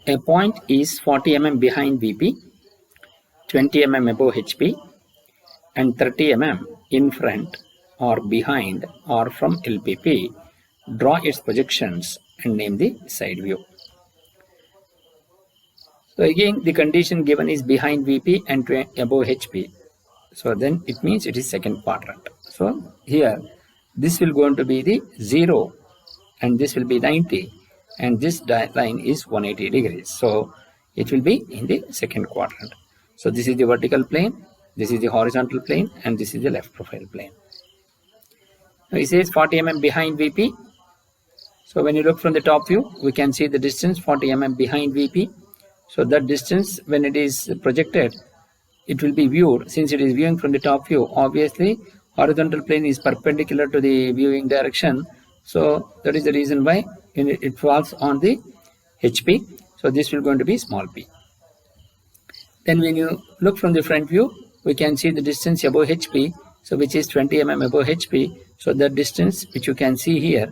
A point is 40 mm behind VP, 20 mm above HP, and 30 mm in front or behind or from LPP. Draw its projections and name the side view. So again, the condition given is behind VP and above HP. So then it means it is second quadrant. So here, this will going to be the 0 and this will be 90 and this line is 180 degrees. So it will be in the second quadrant. So this is the vertical plane, this is the horizontal plane, and this is the left profile plane. Now it says 40 mm behind VP. So when you look from the top view, we can see the distance 40 mm behind VP. So that distance, when it is projected, it will be viewed. Since it is viewing from the top view, obviously horizontal plane is perpendicular to the viewing direction. So that is the reason why it falls on the HP. So this will going to be small p. Then when you look from the front view, we can see the distance above HP, so which is 20 mm above HP. So that distance which you can see here,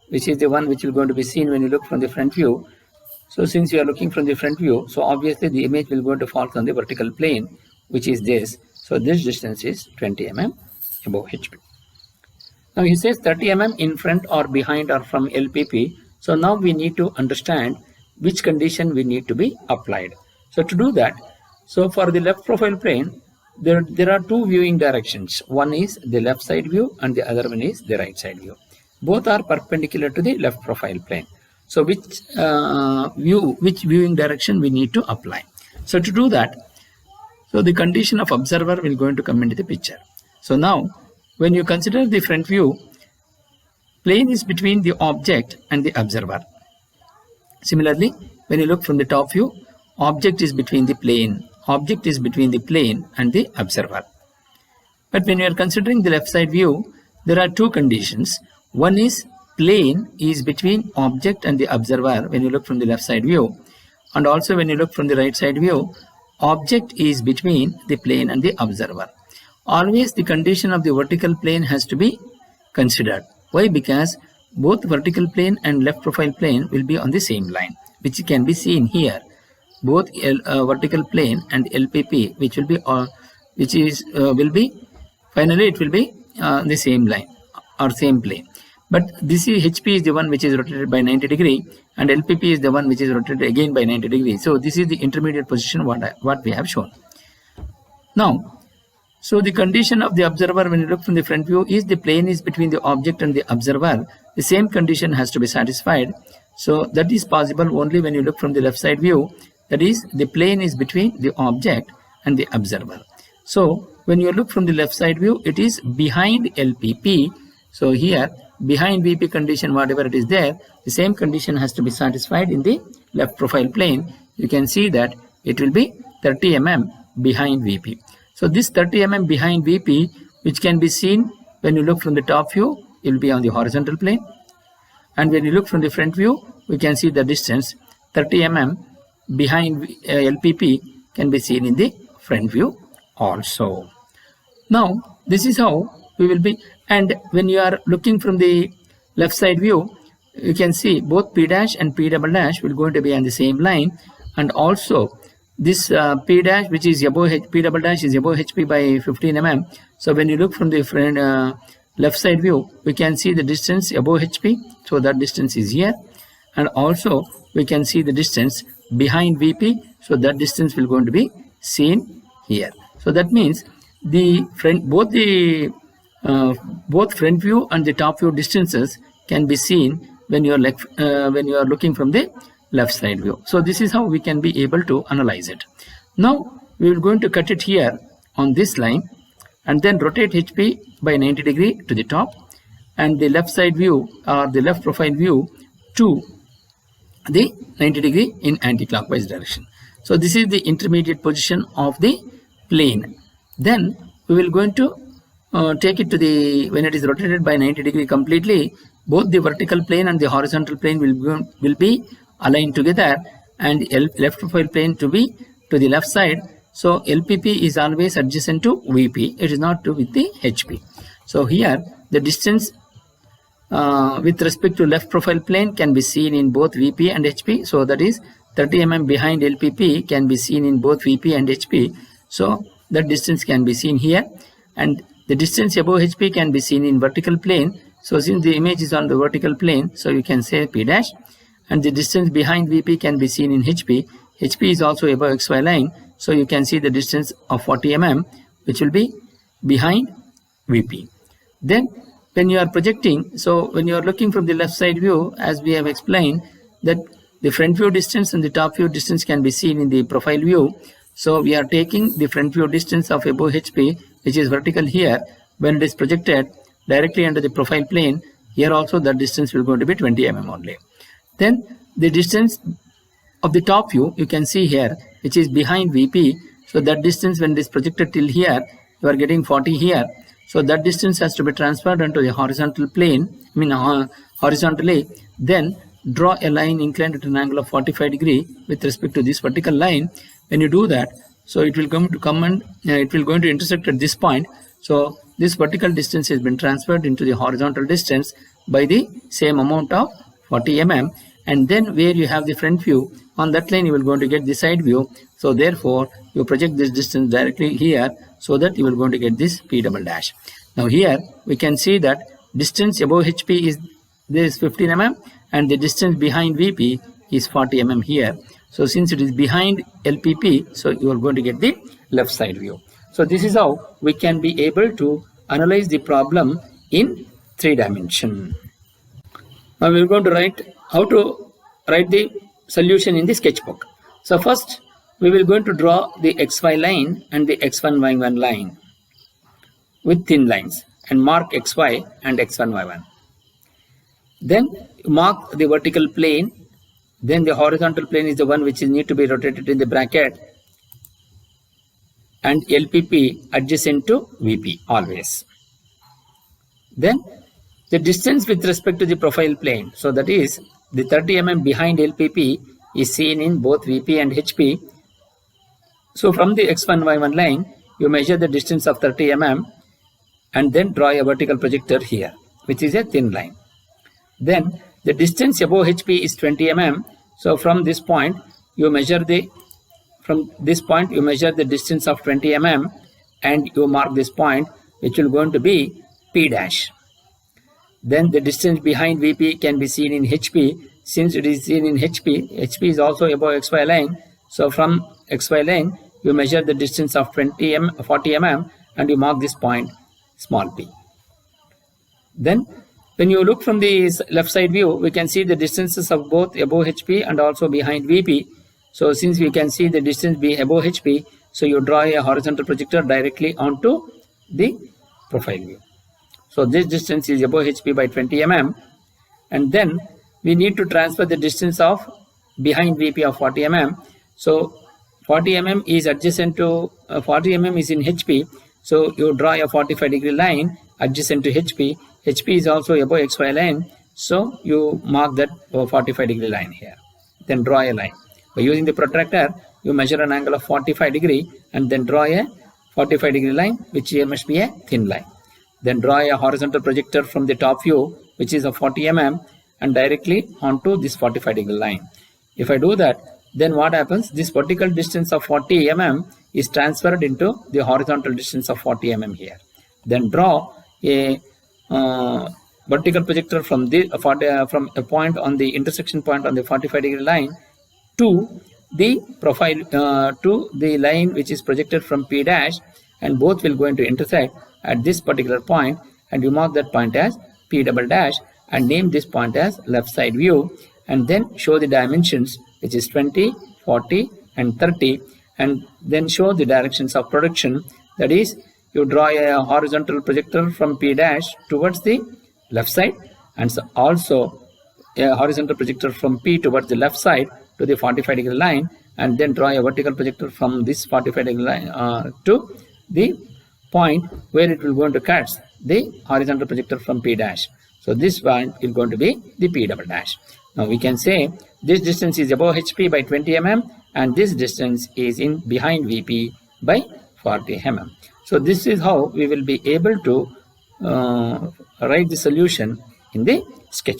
which is the one which will going to be seen when you look from the front view. So since you are looking from the front view, so obviously the image will go to fall on the vertical plane, which is this. So this distance is 20 mm above HP. Now he says 30 mm in front or behind or from LPP. So now we need to understand which condition we need to be applied. So to do that, so for the left profile plane, there are two viewing directions. One is the left side view and the other one is the right side view. Both are perpendicular to the left profile plane. So which viewing direction we need to apply. So to do that, so the condition of observer will going to come into the picture. So now when you consider the front view, plane is between the object and the observer. Similarly, when you look from the top view, object is between the plane. Object is between the plane and the observer. But when you are considering the left side view, there are two conditions. One is plane is between object and the observer when you look from the left side view, and also when you look from the right side view, object is between the plane and the observer. Always the condition of the vertical plane has to be considered. Why? Because both vertical plane and left profile plane will be on the same line, which can be seen here. Both vertical plane and LPP, which will be finally it will be the same line or same plane. But this is HP is the one which is rotated by 90 degree and LPP is the one which is rotated again by 90 degrees. So this is the intermediate position what we have shown. Now, so the condition of the observer when you look from the front view is the plane is between the object and the observer. The same condition has to be satisfied. So that is possible only when you look from the left side view. That is, the plane is between the object and the observer. So when you look from the left side view, it is behind LPP. So here, behind VP condition, whatever it is there, the same condition has to be satisfied in the left profile plane. You can see that it will be 30 mm behind VP. So this 30 mm behind VP, which can be seen when you look from the top view, it will be on the horizontal plane. And when you look from the front view, we can see the distance 30 mm behind LPP can be seen in the front view also. Now, this is how we will be. And when you are looking from the left side view, you can see both P dash and P double dash will going to be on the same line. And also this P dash, which is above P double dash is above HP by 15 mm. So when you look from the front, left side view, we can see the distance above HP. So that distance is here. And also we can see the distance behind VP. So that distance will going to be seen here. So that means the both front view and the top view distances can be seen when you are looking from the left side view. So this is how we can be able to analyze it. Now we will going to cut it here on this line and then rotate HP by 90 degree to the top and the left side view or the left profile view to the 90 degree in anti-clockwise direction. So this is the intermediate position of the plane. Then we will going to take it to the, when it is rotated by 90 degree completely, both the vertical plane and the horizontal plane will be aligned together and left profile plane to be to the left side. So LPP is always adjacent to VP. It is not to with the HP. So here the distance with respect to left profile plane can be seen in both VP and HP. So that is 30 mm behind LPP can be seen in both VP and HP. So that distance can be seen here, and the distance above HP can be seen in vertical plane. So since the image is on the vertical plane, so you can say P dash, and the distance behind VP can be seen in HP. HP is also above XY line, so you can see the distance of 40 mm, which will be behind VP. Then when you are projecting, so when you are looking from the left side view, as we have explained, that the front view distance and the top view distance can be seen in the profile view. So we are taking the front view distance of above HP, which is vertical here. When it is projected directly under the profile plane, here also the distance will going to be 20 mm only. Then the distance of the top view you can see here, which is behind VP. So that distance when it is projected till here, you are getting 40 here. So that distance has to be transferred onto the horizontal plane, horizontally. Then draw a line inclined at an angle of 45 degree with respect to this vertical line. When you do that, so it will it will going to intersect at this point. So this vertical distance has been transferred into the horizontal distance by the same amount of 40 mm. And then where you have the front view, on that line you will going to get the side view. So therefore you project this distance directly here, so that you will going to get this P double dash. Now here we can see that distance above HP is this 15 mm, and the distance behind VP is 40 mm here. So since it is behind LPP, so you are going to get the left side view. So this is how we can be able to analyze the problem in 3 dimension. Now we are going to write how to write the solution in the sketchbook. So first we will going to draw the XY line and the X1 Y1 line with thin lines and mark XY and X1 Y1. Then mark the vertical plane. Then the horizontal plane is the one which is need to be rotated in the bracket, and LPP adjacent to VP always. Then the distance with respect to the profile plane, so that is the 30 mm behind LPP is seen in both VP and HP. So from the X1 Y1 line you measure the distance of 30 mm and then draw a vertical projector here, which is a thin line. Then the distance above HP is 20 mm. So from this point you measure the distance of 20 mm and you mark this point, which will going to be P dash. Then the distance behind VP can be seen in HP. Since it is seen in HP is also above XY line. So from XY line you measure the distance of 40 mm and you mark this point small p. Then when you look from the left side view, we can see the distances of both above HP and also behind VP. So since we can see the distance be above HP, so you draw a horizontal projector directly onto the profile view. So this distance is above HP by 20 mm, and then we need to transfer the distance of behind VP of 40 mm. So 40 mm is adjacent to 40 mm is in HP. So you draw a 45 degree line adjacent to HP. HP is also above XY line. So you mark that 45 degree line here. Then draw a line. By using the protractor, you measure an angle of 45 degree and then draw a 45 degree line, which here must be a thin line. Then draw a horizontal projector from the top view, which is of 40 mm, and directly onto this 45 degree line. If I do that, then what happens? This vertical distance of 40 mm is transferred into the horizontal distance of 40 mm here. Then draw a vertical projector from a point on the intersection point on the 45 degree line to the profile to the line which is projected from P dash, and both will going to intersect at this particular point, and you mark that point as P double dash and name this point as left side view, and then show the dimensions, which is 20, 40 and 30, and then show the directions of projection. That is, you draw a horizontal projector from P dash towards the left side, and so also a horizontal projector from P towards the left side to the 45 degree line, and then draw a vertical projector from this 45 degree line to the point where it will going to cut the horizontal projector from P dash. So this one is going to be the P double dash. Now we can say this distance is above HP by 20 mm and this distance is in behind VP by 40 mm. So this is how we will be able to write the solution in the sketch.